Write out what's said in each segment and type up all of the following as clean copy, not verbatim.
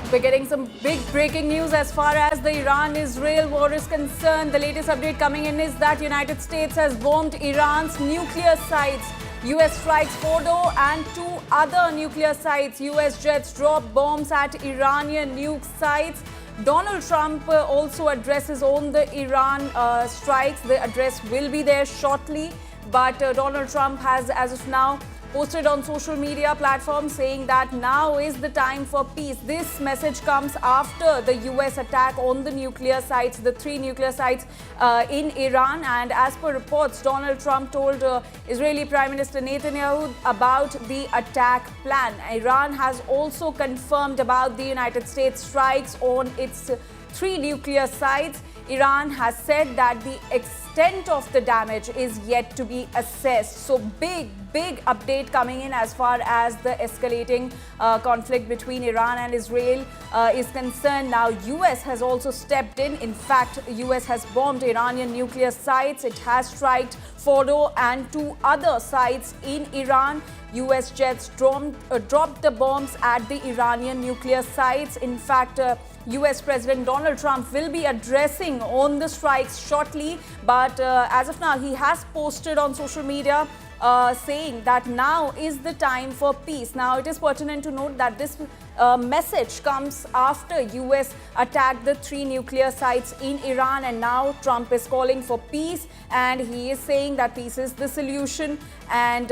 We're getting some big breaking news as far as the Iran-Israel war is concerned. The latest update coming in is that United States has bombed Iran's nuclear sites. US strikes Fordo and two other nuclear sites. US jets drop bombs at Iranian nuke sites. Donald Trump also addresses on the Iran strikes. The address will be there shortly. But Donald Trump has, as of now, posted on social media platforms saying that now is the time for peace. This message comes after the US attack on the nuclear sites, the three nuclear sites in Iran. And as per reports, Donald Trump told Israeli Prime Minister Netanyahu about the attack plan. Iran has also confirmed about the United States strikes on its three nuclear sites. Iran has said that the extent of the damage is yet to be assessed. So big update coming in as far as the escalating conflict between Iran and Israel is concerned. Now, US has also stepped in. In fact, US has bombed Iranian nuclear sites. It has struck Fordo and two other sites in Iran. US jets dropped the bombs at the Iranian nuclear sites. In fact, US President Donald Trump will be addressing on the strikes shortly. But as of now, he has posted on social media saying that now is the time for peace. Now, it is pertinent to note that this message comes after US attacked the three nuclear sites in Iran, and now Trump is calling for peace, and he is saying that peace is the solution. And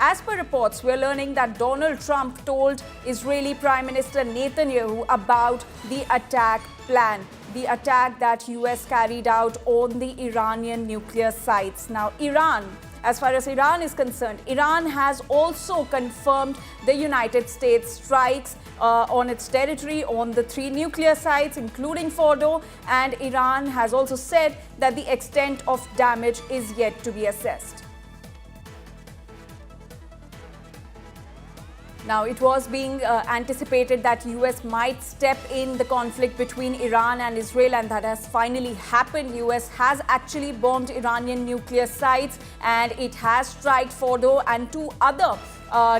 as per reports, we're learning that Donald Trump told Israeli Prime Minister Netanyahu about the attack plan, the attack that US carried out on the Iranian nuclear sites. Now, as far as Iran is concerned, Iran has also confirmed the United States strikes on its territory on the three nuclear sites, including Fordo, and Iran has also said that the extent of damage is yet to be assessed. Now, it was being anticipated that US might step in the conflict between Iran and Israel, and that has finally happened. US has actually bombed Iranian nuclear sites, and it has struck Fordo and two other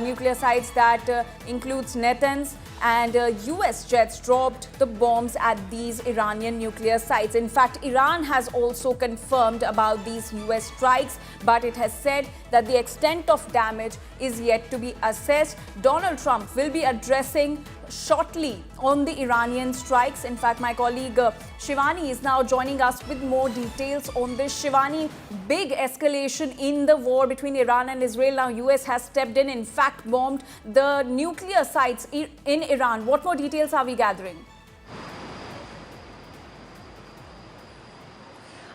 nuclear sites that includes Natanz, and US jets dropped the bombs at these Iranian nuclear sites. In fact, Iran has also confirmed about these US strikes, but it has said that the extent of damage is yet to be assessed. Donald Trump will be addressing shortly on the Iranian strikes. In fact, my colleague Shivani is now joining us with more details on this. Shivani, big escalation in the war between Iran and Israel. Now, US has stepped in fact, bombed the nuclear sites in Iran. What more details are we gathering?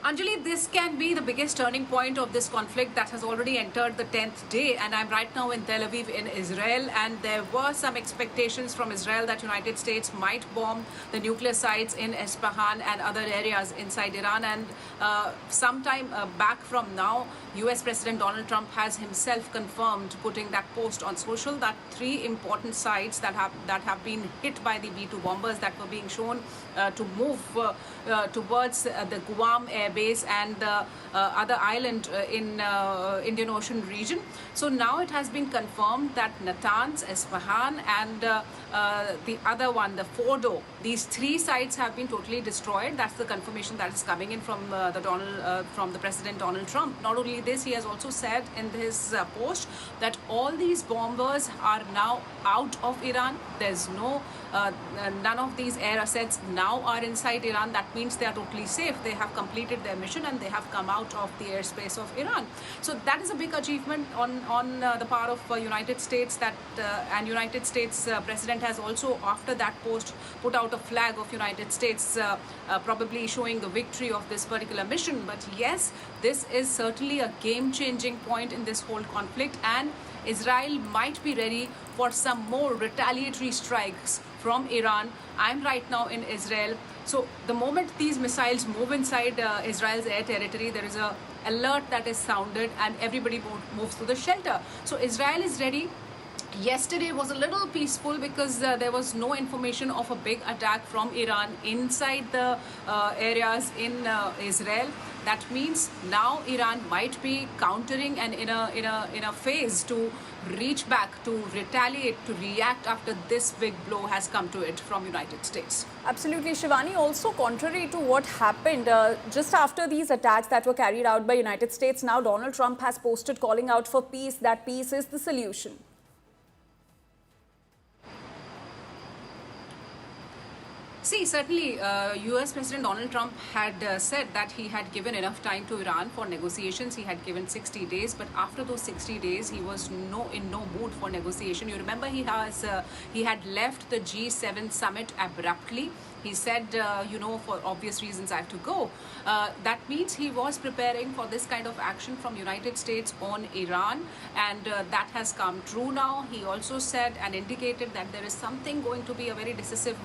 Anjali, this can be the biggest turning point of this conflict that has already entered the 10th day, and I'm right now in Tel Aviv in Israel, and there were some expectations from Israel that United States might bomb the nuclear sites in Esfahan and other areas inside Iran, and sometime back from now, US President Donald Trump has himself confirmed, putting that post on social, that three important sites that have been hit by the B-2 bombers that were being shown to move towards the Guam air base and the other island in Indian Ocean region. So now it has been confirmed that Natanz, Isfahan, and the other one, the Fordo, these three sites have been totally destroyed. That's the confirmation that is coming in from the President Donald Trump. Not only this, he has also said in his post that all these bombers are now out of Iran. There's none of these air assets now are inside Iran. That means they are totally safe. They have completed their mission and they have come out of the airspace of Iran. So that is a big achievement on the part of United States, and United States President has also, after that post, put out a flag of United States, probably showing the victory of this particular mission. But yes, this is certainly a game-changing point in this whole conflict, and Israel might be ready for some more retaliatory strikes from Iran. I'm right now in Israel. So the moment these missiles move inside Israel's air territory, there is an alert that is sounded and everybody moves to the shelter. So Israel is ready. Yesterday was a little peaceful because there was no information of a big attack from Iran inside the areas in Israel. That means now Iran might be countering and in a phase to reach back, to retaliate, to react after this big blow has come to it from United States. Absolutely, Shivani. Also, contrary to what happened just after these attacks that were carried out by United States, now Donald Trump has posted calling out for peace, that peace is the solution. See, certainly, US President Donald Trump had said that he had given enough time to Iran for negotiations. He had given 60 days, but after those 60 days, he was in no mood for negotiation. You remember he had left the G7 summit abruptly. He said, for obvious reasons, I have to go. That means he was preparing for this kind of action from United States on Iran, and that has come true now. He also said and indicated that there is something going to be a very decisive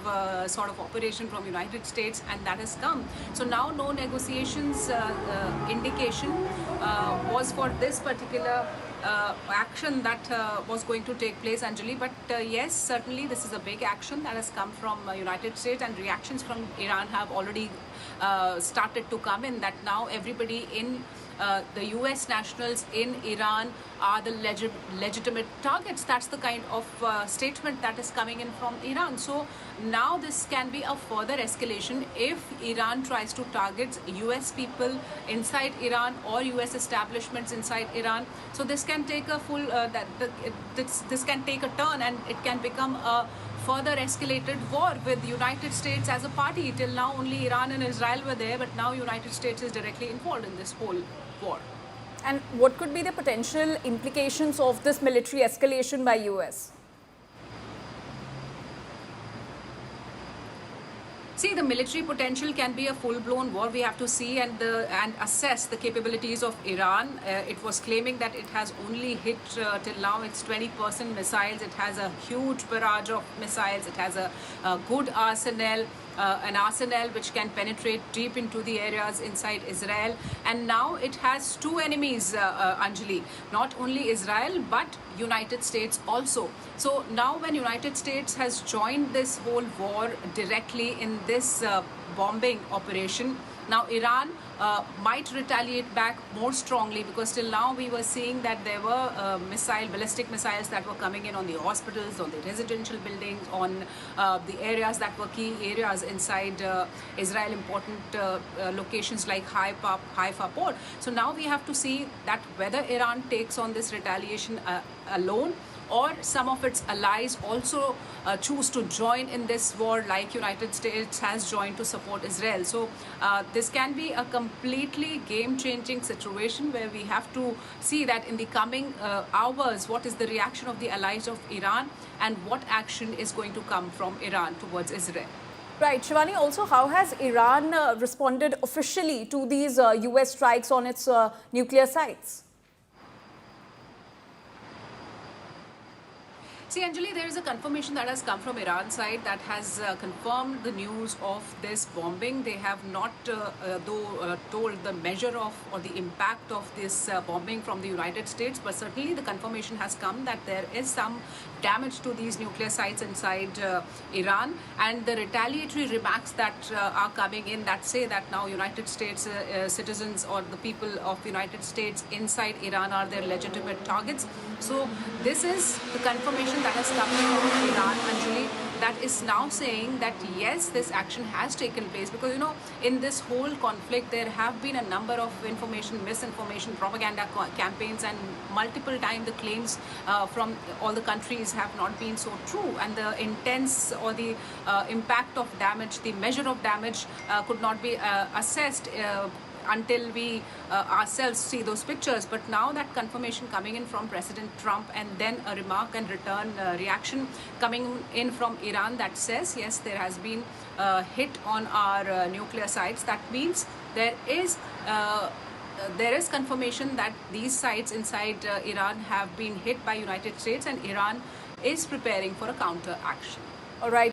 sort of operation from United States, and that has come. So now no negotiations indication was for this particular action that was going to take place, Anjali. But yes, certainly this is a big action that has come from United States, and reactions from Iran have already started to come in, that now everybody in the US nationals in Iran are the legitimate targets. That's the kind of statement that is coming in from Iran. So now this can be a further escalation if Iran tries to target US people inside Iran or US establishments inside Iran. So this can take a full this can take a turn, and it can become a further escalated war with the United States as a party. Till now only Iran and Israel were there, but now United States is directly involved in this whole war. And what could be the potential implications of this military escalation by US? See, the military potential can be a full-blown war. We have to see and assess the capabilities of Iran. It was claiming that it has only hit till now its 20% missiles. It has a huge barrage of missiles. It has a good arsenal. An arsenal which can penetrate deep into the areas inside Israel. And now it has two enemies, Anjali, not only Israel but United States also. So now when United States has joined this whole war directly in this bombing operation, now Iran might retaliate back more strongly, because till now we were seeing that there were ballistic missiles that were coming in on the hospitals, on the residential buildings, on the areas that were key areas inside Israel, important locations like Haifa port. So now we have to see that whether Iran takes on this retaliation alone, or some of its allies also choose to join in this war, like United States has joined to support Israel. So this can be a completely game-changing situation where we have to see that in the coming hours, what is the reaction of the allies of Iran and what action is going to come from Iran towards Israel. Right. Shivani, also, how has Iran responded officially to these US strikes on its nuclear sites? See, Anjali, there is a confirmation that has come from Iran side that has confirmed the news of this bombing. They have not, told the measure of or the impact of this bombing from the United States, but certainly the confirmation has come that there is some damage to these nuclear sites inside Iran, and the retaliatory remarks that are coming in that say that now United States citizens or the people of United States inside Iran are their legitimate targets. So this is the confirmation that has come from Iran, Anjali, that is now saying that yes, this action has taken place, because in this whole conflict there have been a number of misinformation, propaganda campaigns, and multiple times the claims from all the countries have not been so true, and the intense or the impact of damage, the measure of damage could not be assessed until we ourselves see those pictures. But now that confirmation coming in from President Trump, and then a remark and return reaction coming in from Iran that says yes, there has been a hit on our nuclear sites, that means there is confirmation that these sites inside Iran have been hit by United States, and Iran is preparing for a counter action. All right.